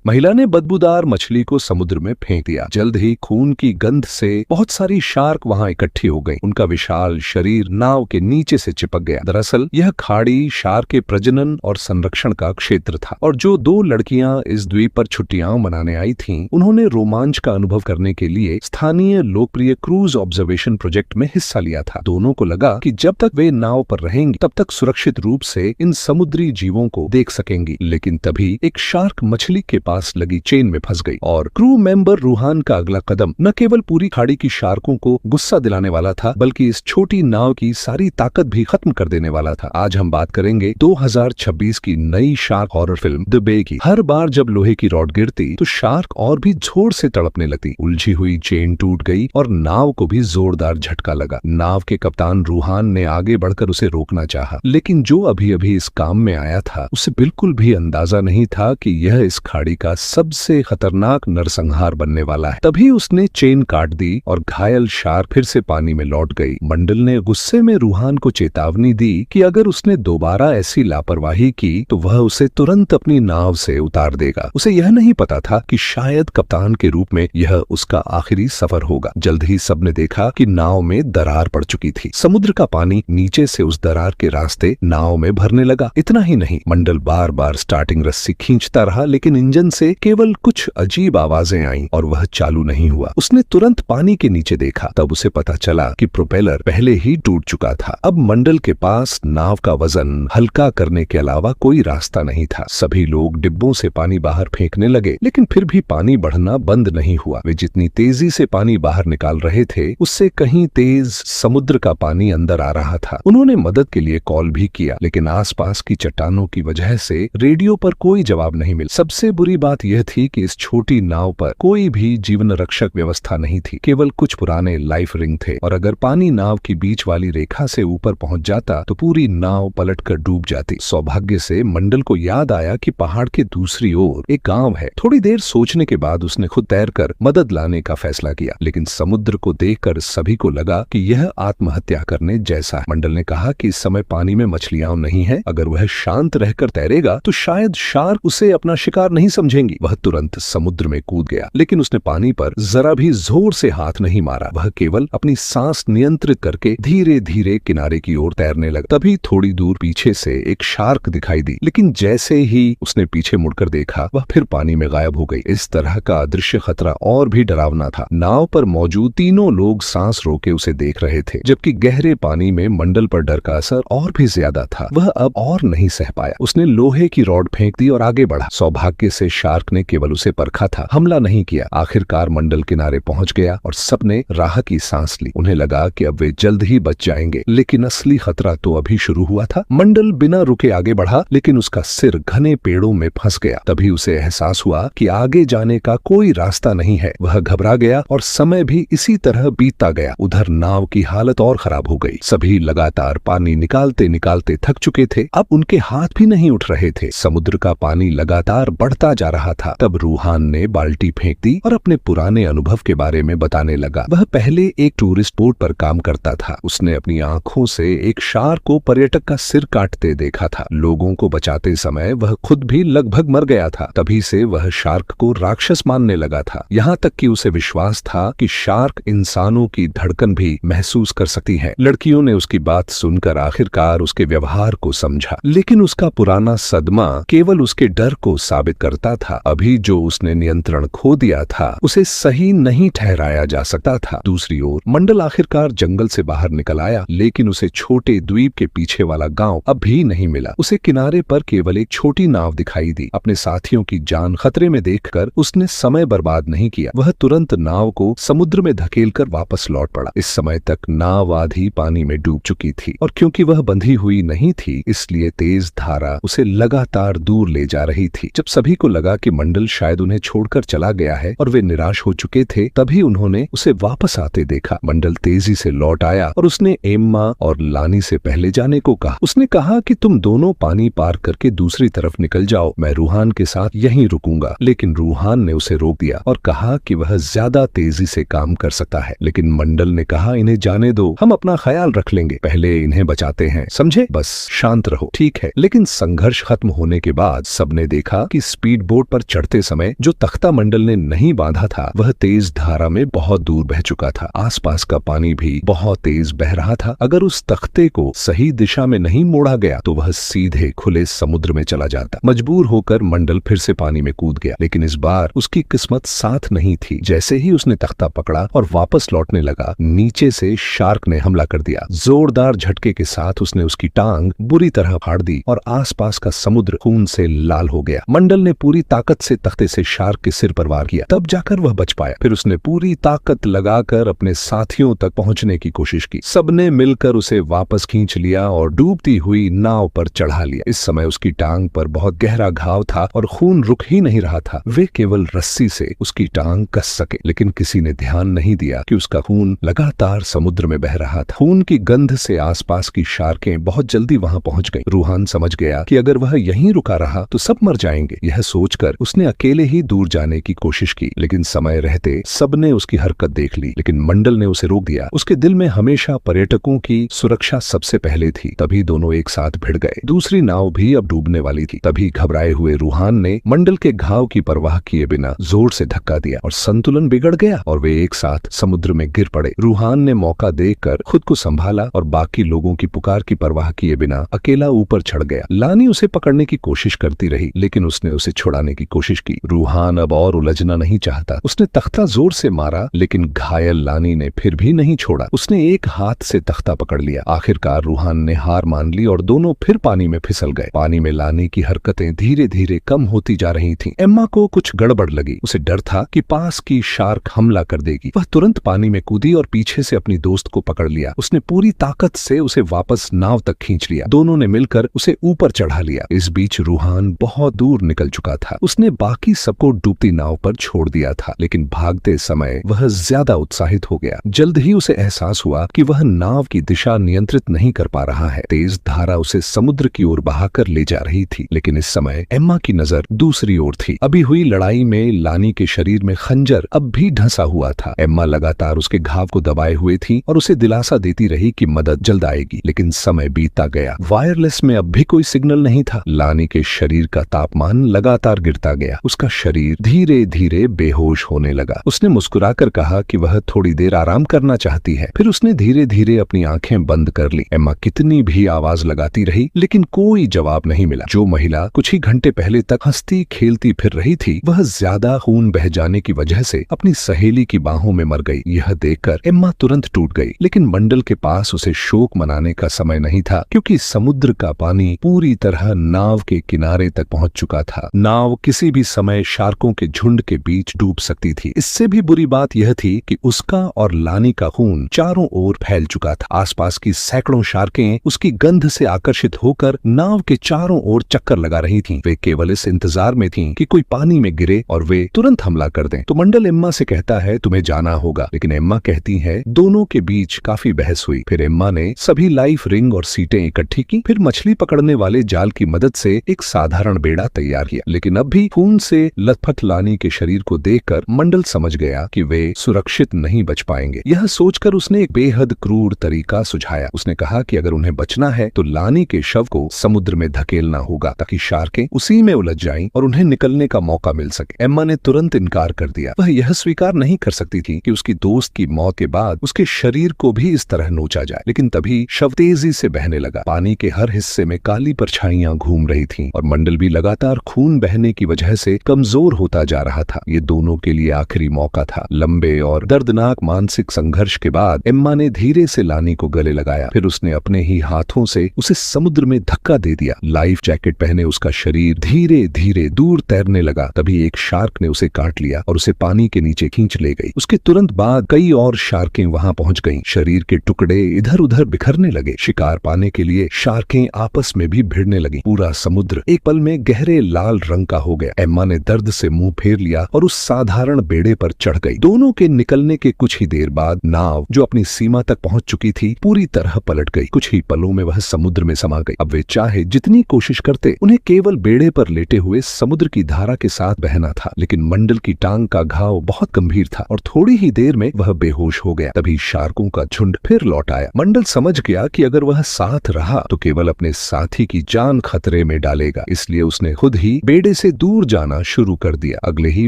महिला ने बदबूदार मछली को समुद्र में फेंक दिया। जल्द ही खून की गंध से बहुत सारी शार्क वहां इकट्ठी हो गईं। उनका विशाल शरीर नाव के नीचे से चिपक गया। दरअसल यह खाड़ी शार्क के प्रजनन और संरक्षण का क्षेत्र था और जो दो लड़कियां इस द्वीप पर छुट्टियां मनाने आई थीं, उन्होंने रोमांच का अनुभव करने के लिए स्थानीय लोकप्रिय क्रूज ऑब्जर्वेशन प्रोजेक्ट में हिस्सा लिया था। दोनों को लगा कि जब तक वे नाव पर रहेंगी तब तक सुरक्षित रूप से इन समुद्री जीवों को देख सकेंगी। लेकिन तभी एक शार्क मछली के पास लगी चेन में फंस गई और क्रू मेंबर रूहान का अगला कदम न केवल पूरी खाड़ी की शार्कों को गुस्सा दिलाने वाला था, बल्कि इस छोटी नाव की सारी ताकत भी खत्म कर देने वाला था। आज हम बात करेंगे 2026 की नई शार्क हॉरर फिल्म द बे की। हर बार जब लोहे की रॉड गिरती तो शार्क और भी जोर से तड़पने लगती। उलझी हुई चेन टूट गई और नाव को भी जोरदार झटका लगा। नाव के कप्तान रूहान ने आगे बढ़कर उसे रोकना चाहा, लेकिन जो अभी अभी इस काम में आया था उसे बिल्कुल भी अंदाजा नहीं था कि यह इस खाड़ी का सबसे खतरनाक नरसंहार बनने वाला है। तभी उसने चेन काट दी और घायल शार्क फिर से पानी में लौट गई। मंडल ने गुस्से में रूहान को चेतावनी दी कि अगर उसने दोबारा ऐसी लापरवाही की तो वह उसे तुरंत अपनी नाव से उतार देगा। उसे यह नहीं पता था कि शायद कप्तान के रूप में यह उसका आखिरी सफर होगा। जल्द ही सबने देखा कि नाव में दरार पड़ चुकी थी। समुद्र का पानी नीचे से उस दरार के रास्ते नाव में भरने लगा। इतना ही नहीं, मंडल बार बार स्टार्टिंग रस्सी खींचता रहा, लेकिन इंजन से केवल कुछ अजीब आवाजें आईं और वह चालू नहीं हुआ। उसने तुरंत पानी के नीचे देखा, तब उसे पता चला कि प्रोपेलर पहले ही टूट चुका था। अब मंडल के पास नाव का वजन हल्का करने के अलावा कोई रास्ता नहीं था। सभी लोग डिब्बों से पानी बाहर फेंकने लगे, लेकिन फिर भी पानी बढ़ना बंद नहीं हुआ। वे जितनी तेजी से पानी बाहर निकाल रहे थे, उससे कहीं तेज समुद्र का पानी अंदर आ रहा था। उन्होंने मदद के लिए कॉल भी किया, लेकिन आसपास की चट्टानों की वजह से रेडियो पर कोई जवाब नहीं मिला। सबसे बुरी बात यह थी कि इस छोटी नाव पर कोई भी जीवन रक्षक व्यवस्था नहीं थी। केवल कुछ पुराने लाइफ रिंग थे और अगर पानी नाव की बीच वाली रेखा से ऊपर पहुंच जाता तो पूरी नाव पलटकर डूब जाती। सौभाग्य से मंडल को याद आया कि पहाड़ के दूसरी ओर एक गांव है। थोड़ी देर सोचने के बाद उसने खुद तैरकर मदद लाने का फैसला किया, लेकिन समुद्र को देखकर सभी को लगा कि यह आत्महत्या करने जैसा है। मंडल ने कहा कि इस समय पानी में मछलियां नहीं है। अगर वह शांत रहकर तैरेगा तो शायद शार्क उसे अपना शिकार नहीं समझेंगी। वह तुरंत समुद्र में कूद गया, लेकिन उसने पानी पर जरा भी जोर से हाथ नहीं मारा। वह केवल अपनी सांस नियंत्रित करके धीरे धीरे किनारे की ओर तैरने लगा। तभी थोड़ी दूर पीछे से एक शार्क दिखाई दी, लेकिन जैसे ही उसने पीछे मुड़कर देखा वह फिर पानी में गायब हो गई। इस तरह का अदृश्य खतरा और भी डरावना था। नाव पर मौजूद तीनों लोग सांस रोके उसे देख रहे थे, जबकि गहरे पानी में मंडल पर डर का असर और भी ज्यादा था। वह अब और नहीं सह पाया। उसने लोहे की रॉड फेंक दी और आगे बढ़ा। सौभाग्य से शार्क ने केवल उसे परखा था, हमला नहीं किया। आखिरकार मंडल किनारे पहुंच गया और सबने राह की सांस ली। उन्हें लगा कि अब वे जल्द ही बच जाएंगे, लेकिन असली खतरा तो अभी शुरू हुआ था। मंडल बिना रुके आगे बढ़ा, लेकिन उसका सिर घने पेड़ों में फंस गया। तभी उसे एहसास हुआ कि आगे जाने का कोई रास्ता नहीं है। वह घबरा गया और समय भी इसी तरह बीतता गया। उधर नाव की हालत और खराब हो गई। सभी लगातार पानी निकालते निकालते थक चुके थे। अब उनके हाथ भी नहीं उठ रहे थे। समुद्र का पानी लगातार बढ़ता जा रहा था। तब रूहान ने बाल्टी फेंक दी और अपने पुराने अनुभव के बारे में बताने लगा। वह पहले एक टूरिस्ट बोट पर काम करता था। उसने अपनी आंखों से एक शार्क को पर्यटक का सिर काटते देखा था। लोगों को बचाते समय वह खुद भी लगभग मर गया था। तभी से वह शार्क को राक्षस मानने लगा था। यहाँ तक कि उसे विश्वास था कि शार्क इंसानों की धड़कन भी महसूस कर सकती है। लड़कियों ने उसकी बात सुनकर आखिरकार उसके व्यवहार को समझा, लेकिन उसका पुराना सदमा केवल उसके डर को साबित करता था। अभी जो उसने नियंत्रण खो दिया था उसे सही नहीं ठहराया जा सकता था। दूसरी ओर मंडल आखिरकार जंगल से बाहर निकल आया, लेकिन उसे छोटे द्वीप के पीछे वाला गांव अब भी नहीं मिला। उसे किनारे पर केवल एक छोटी नाव दिखाई दी। अपने साथियों की जान खतरे में देखकर उसने समय बर्बाद नहीं किया। वह तुरंत नाव को समुद्र में धकेलकर वापस लौट पड़ा। इस समय तक नाव आधी पानी में डूब चुकी थी और क्योंकि वह बंधी हुई नहीं थी, इसलिए तेज धारा उसे लगातार दूर ले जा रही थी। जब सभी को लगा कि मंडल शायद उन्हें छोड़कर चला गया है और वे निराश हो चुके थे, तभी उन्होंने उसे वापस आते देखा। मंडल तेजी से लौट आया और उसने एम्मा और लानी से पहले जाने को कहा। उसने कहा कि तुम दोनों पानी पार करके दूसरी तरफ निकल जाओ, मैं रूहान के साथ यहीं रुकूंगा। लेकिन रूहान ने उसे रोक दिया और कहा कि वह ज्यादा तेजी से काम कर सकता है। लेकिन मंडल ने कहा, इन्हें जाने दो, हम अपना ख्याल रख लेंगे, पहले इन्हें बचाते हैं, समझे? बस शांत रहो, ठीक है। लेकिन संघर्ष खत्म होने के बाद सबने देखा कि स्पीड बोट पर चढ़ते समय जो तख्ता मंडल ने नहीं बांधा था वह तेज धारा में बहुत दूर बह चुका था। आसपास का पानी भी बहुत तेज बह रहा था। अगर उस तख्ते को सही दिशा में नहीं मोड़ा गया तो वह सीधे खुले समुद्र में चला जाता। मजबूर होकर मंडल फिर से पानी में कूद गया, लेकिन इस बार उसकी किस्मत साथ नहीं थी। जैसे ही उसने तख्ता पकड़ा और वापस लौटने लगा, नीचे से शार्क ने हमला कर दिया। जोरदार झटके के साथ उसने उसकी टांग बुरी तरह फाड़ दी और आसपास का समुद्र खून से लाल हो गया। मंडल ने पूरी ताकत से तख्ते से शार्क के सिर पर वार किया, तब जाकर वह बच पाया। फिर उसने पूरी ताकत लगाकर अपने साथियों तक पहुंचने की कोशिश की। सबने मिलकर उसे वापस खींच लिया और डूबती हुई नाव पर चढ़ा लिया। इस समय उसकी टांग पर बहुत गहरा घाव था और खून रुक ही नहीं रहा था। वे केवल रस्सी से उसकी टांग कस सके, लेकिन किसी ने ध्यान नहीं दिया कि उसका खून लगातार समुद्र में बह रहा था। खून की गंध से आसपास की शार्कें बहुत जल्दी वहां पहुंच गईं। रूहान समझ गया कि अगर वह यहीं रुका रहा तो सब मर जाएंगे। यह सोचकर उसने अकेले ही दूर जाने की कोशिश की, लेकिन समय रहते सबने उसकी हरकत देख ली, लेकिन मंडल ने उसे रोक दिया। उसके दिल में हमेशा पर्यटकों की सुरक्षा सबसे पहले थी। तभी दोनों एक साथ भिड़ गए। दूसरी नाव भी अब डूबने वाली थी। तभी घबराए हुए रूहान ने मंडल के घाव की परवाह किए बिना जोर से धक्का दिया और संतुलन बिगड़ गया और वे एक साथ समुद्र में गिर पड़े। रूहान ने मौका देखकर खुद को संभाला और बाकी लोगों की पुकार की परवाह किए बिना अकेला ऊपर चढ़ गया। लानी उसे पकड़ने की कोशिश करती रही, लेकिन उसने उसे छुड़ाने की कोशिश की। रूहान अब और उलझना नहीं चाहता। उसने तख्ता जोर से मारा, लेकिन घायल लानी ने फिर भी नहीं छोड़ा। उसने एक हाथ से तख्ता पकड़ लिया। आखिरकार रूहान ने हार मान ली और दोनों फिर पानी में फिसल गए। पानी में लानी की हरकतें धीरे धीरे कम होती जा रही थीं। एम्मा को कुछ गड़बड़ लगी। उसे डर था कि पास की शार्क हमला कर देगी। वह तुरंत पानी में कूदी और पीछे से अपनी दोस्त को पकड़ लिया। उसने पूरी ताकत से उसे वापस नाव तक खींच लिया। दोनों ने मिलकर उसे ऊपर चढ़ा लिया। इस बीच रूहान बहुत दूर निकल चुका था। उसने बाकी सबको डूबती नाव पर छोड़ दिया था, लेकिन भागते समय वह ज्यादा उत्साहित हो गया। जल्द ही उसे एहसास हुआ कि वह नाव की दिशा नियंत्रित नहीं कर पा रहा है। तेज धारा उसे समुद्र की ओर बहाकर ले जा रही थी, लेकिन इस समय एम्मा की नजर दूसरी ओर थी। अभी हुई लड़ाई में लानी के शरीर में खंजर अब भी ढंसा हुआ था। एम्मा लगातार उसके घाव को दबाए हुए थी और उसे दिलासा देती रही कि मदद जल्द आएगी, लेकिन समय बीतता गया। वायरलेस में अब भी कोई सिग्नल नहीं था। लानी के शरीर का तापमान लगातार गिरता गया। उसका शरीर धीरे धीरे बेहोश होने लगा। उसने मुस्कुराकर कहा कि वह थोड़ी देर आराम करना चाहती है। फिर उसने धीरे धीरे अपनी आंखें बंद कर ली। एम्मा कितनी भी आवाज लगाती रही, लेकिन कोई जवाब नहीं मिला। जो महिला कुछ ही घंटे पहले तक हंसती खेलती फिर रही थी, वह ज्यादा खून बह जाने की वजह से अपनी सहेली की बाहों में मर गई। यह देखकर एम्मा तुरंत टूट गई, लेकिन मंडल के पास उसे शोक मनाने का समय नहीं था, क्योंकि समुद्र का पानी पूरी तरह नाव के किनारे तक पहुंच चुका था। नाव किसी भी समय शार्कों के झुंड के बीच डूब सकती थी। इससे भी बुरी बात यह थी कि उसका और लानी का खून चारों ओर फैल चुका था। आसपास की सैकड़ों शार्कें उसकी गंध से आकर्षित होकर नाव के चारों ओर चक्कर लगा रही थीं। वे केवल इस इंतजार में थीं कि कोई पानी में गिरे और वे तुरंत हमला कर दें। तो मंडल एम्मा से कहता है, तुम्हें जाना होगा, लेकिन एम्मा कहती है। दोनों के बीच काफी बहस हुई। फिर एम्मा ने सभी लाइफ रिंग और सीटें इकट्ठी की। फिर मछली पकड़ने वाले जाल की मदद से एक साधारण बेड़ा तैयार किया, लेकिन अब भी खून से लथपथ लानी के शरीर को देखकर मंडल समझ गया कि वे सुरक्षित नहीं बच पाएंगे। यह सोचकर उसने एक बेहद क्रूर तरीका सुझाया। उसने कहा कि अगर उन्हें बचना है तो लानी के शव को समुद्र में धकेलना होगा, ताकि शार्कें उसी में उलझ जाएं और उन्हें निकलने का मौका मिल सके। एम्मा ने तुरंत इनकार कर दिया। वह यह स्वीकार नहीं कर सकती थी कि उसकी दोस्त की मौत के बाद उसके शरीर को भी इस तरह नोचा जाए। लेकिन तभी शव तेजी से बहने लगा। पानी के हर हिस्से में काली परछाइयां घूम रही थीं और मंडल भी लगातार खून बहने की वजह से कमजोर होता जा रहा था। ये दोनों के लिए आखिरी मौका था। लंबे और दर्दनाक मानसिक संघर्ष के बाद एम्मा ने धीरे से लानी को गले लगाया। फिर उसने अपने ही हाथों से उसे समुद्र में धक्का दे दिया। लाइफ जैकेट पहने उसका शरीर धीरे धीरे दूर तैरने लगा। तभी एक शार्क ने उसे काट लिया और उसे पानी के नीचे खींच ले गई। उसके तुरंत बाद कई और शार्कें वहां पहुंच गईं। शरीर के टुकड़े इधर उधर बिखरने लगे। शिकार पाने के लिए शार्कें आपस में भी भिड़ने लगी। पूरा समुद्र एक पल में गहरे लाल रंग का हो गया। एम्मा ने दर्द से मुंह फेर लिया और उस साधारण बेड़े पर चढ़ गई। दोनों के निकलने के कुछ ही देर बाद नाव, जो अपनी सीमा तक पहुंच चुकी थी, पूरी तरह पलट गई। कुछ ही पलों में वह समुद्र में समा गई। अब वे चाहे जितनी कोशिश करते, उन्हें केवल बेड़े पर लेटे हुए समुद्र की धारा के साथ बहना था। लेकिन मंडल की टांग का घाव बहुत गंभीर था और थोड़ी ही देर में वह बेहोश हो गया। तभी शार्कों का झुंड फिर लौट आया। मंडल समझ गया कि अगर वह साथ रहा तो केवल अपने साथी की जान खतरे में डालेगा। इसलिए उसने खुद ही बेड़े से से दूर जाना शुरू कर दिया। अगले ही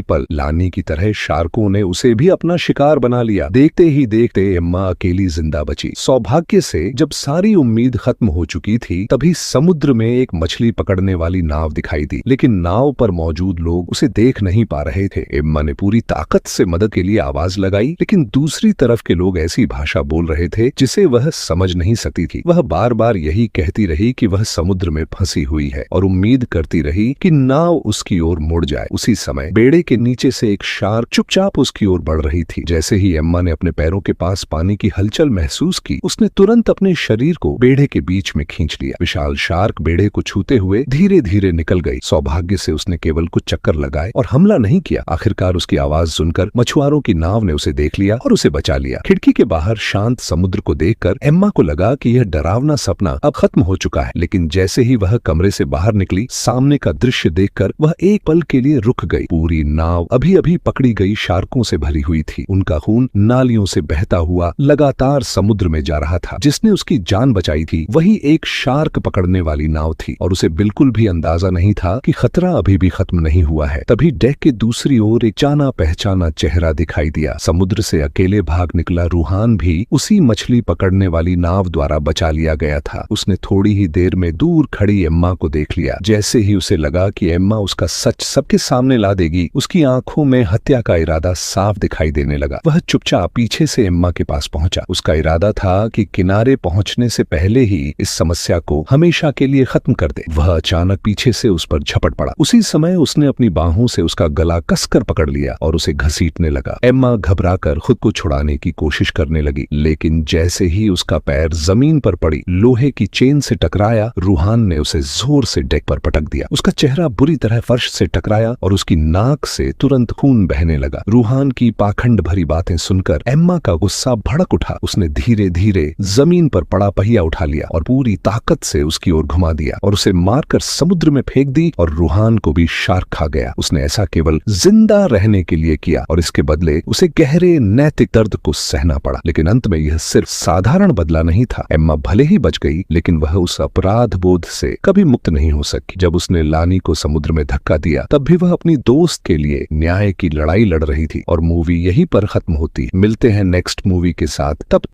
पल लानी की तरह शार्कों ने उसे भी अपना शिकार बना लिया। देखते ही देखते एम्मा अकेली जिंदा बची। सौभाग्य से जब सारी उम्मीद खत्म हो चुकी थी तभी समुद्र में एक मछली पकड़ने वाली नाव दिखाई दी, लेकिन नाव पर मौजूद लोग उसे देख नहीं पा रहे थे। एम्मा ने पूरी ताकत से मदद के लिए आवाज लगाई, लेकिन दूसरी तरफ के लोग ऐसी भाषा बोल रहे थे जिसे वह समझ नहीं सकती थी। वह बार बार यही कहती रही कि वह समुद्र में फंसी हुई है और उम्मीद करती रही कि नाव उसकी ओर मुड़ जाए। उसी समय बेड़े के नीचे से एक शार्क चुपचाप उसकी ओर बढ़ रही थी। जैसे ही एम्मा ने अपने पैरों के पास पानी की हलचल महसूस की, उसने तुरंत अपने शरीर को बेड़े के बीच में खींच लिया। विशाल शार्क बेड़े को छूते हुए धीरे धीरे निकल गई। सौभाग्य से उसने केवल कुछ चक्कर लगाए और हमला नहीं किया। आखिरकार उसकी आवाज सुनकर मछुआरों की नाव ने उसे देख लिया और उसे बचा लिया। खिड़की के बाहर शांत समुद्र को देखकर एम्मा को लगा कि यह डरावना सपना अब खत्म हो चुका है, लेकिन जैसे ही वह कमरे से बाहर निकली, सामने का दृश्य देखकर वह एक पल के लिए रुक गई। पूरी नाव अभी अभी पकड़ी गई शार्कों से भरी हुई थी। उनका खून नालियों से बहता हुआ लगातार समुद्र में जा रहा था। जिसने उसकी जान बचाई थी वही एक शार्क पकड़ने वाली नाव थी और उसे बिल्कुल भी अंदाजा नहीं था कि खतरा अभी भी खत्म नहीं हुआ है। तभी डेक के दूसरी ओर एक जाना पहचाना चेहरा दिखाई दिया। समुद्र से अकेले भाग निकला रूहान भी उसी मछली पकड़ने वाली नाव द्वारा बचा लिया गया था। उसने थोड़ी ही देर में दूर खड़ी एम्मा को देख लिया। जैसे ही उसे लगा कि एम्मा उसका सच सबके सामने ला देगी, उसकी आंखों में हत्या का इरादा साफ दिखाई देने लगा। वह चुपचाप पीछे से एम्मा के पास पहुंचा। उसका इरादा था कि किनारे पहुंचने से पहले ही इस समस्या को हमेशा के लिए खत्म कर दे। वह अचानक पीछे से उस पर झपट पड़ा। उसी समय उसने अपनी बाहों से उसका गला कसकर पकड़ लिया और उसे घसीटने लगा। एम्मा घबराकर खुद को छुड़ाने की कोशिश करने लगी, लेकिन जैसे ही उसका पैर जमीन पर पड़ी, लोहे की चेन से टकराया, रूहान ने उसे जोर से डेक पर पटक दिया। उसका चेहरा बुरी तरह फर्श से टकराया और उसकी नाक से तुरंत खून बहने लगा। रूहान की पाखंड भरी बातें सुनकर एम्मा का गुस्सा भड़क उठा। उसने धीरे धीरे जमीन पर पड़ा पहिया उठा लिया और पूरी ताकत से उसकी ओर घुमा दिया और उसे मारकर समुद्र में फेंक दी और रूहान को भी शार्क खा गया। उसने ऐसा केवल जिंदा रहने के लिए किया और इसके बदले उसे गहरे नैतिक दर्द को सहना पड़ा। लेकिन अंत में यह सिर्फ साधारण बदला नहीं था। एम्मा भले ही बच गई, लेकिन वह उस अपराध बोध से कभी मुक्त नहीं हो सकी। जब उसने लानी को समुद्र में धक्का दिया, तब भी वह अपनी दोस्त के लिए न्याय की लड़ाई लड़ रही थी और मूवी यहीं पर खत्म होती। मिलते हैं नेक्स्ट मूवी के साथ। तब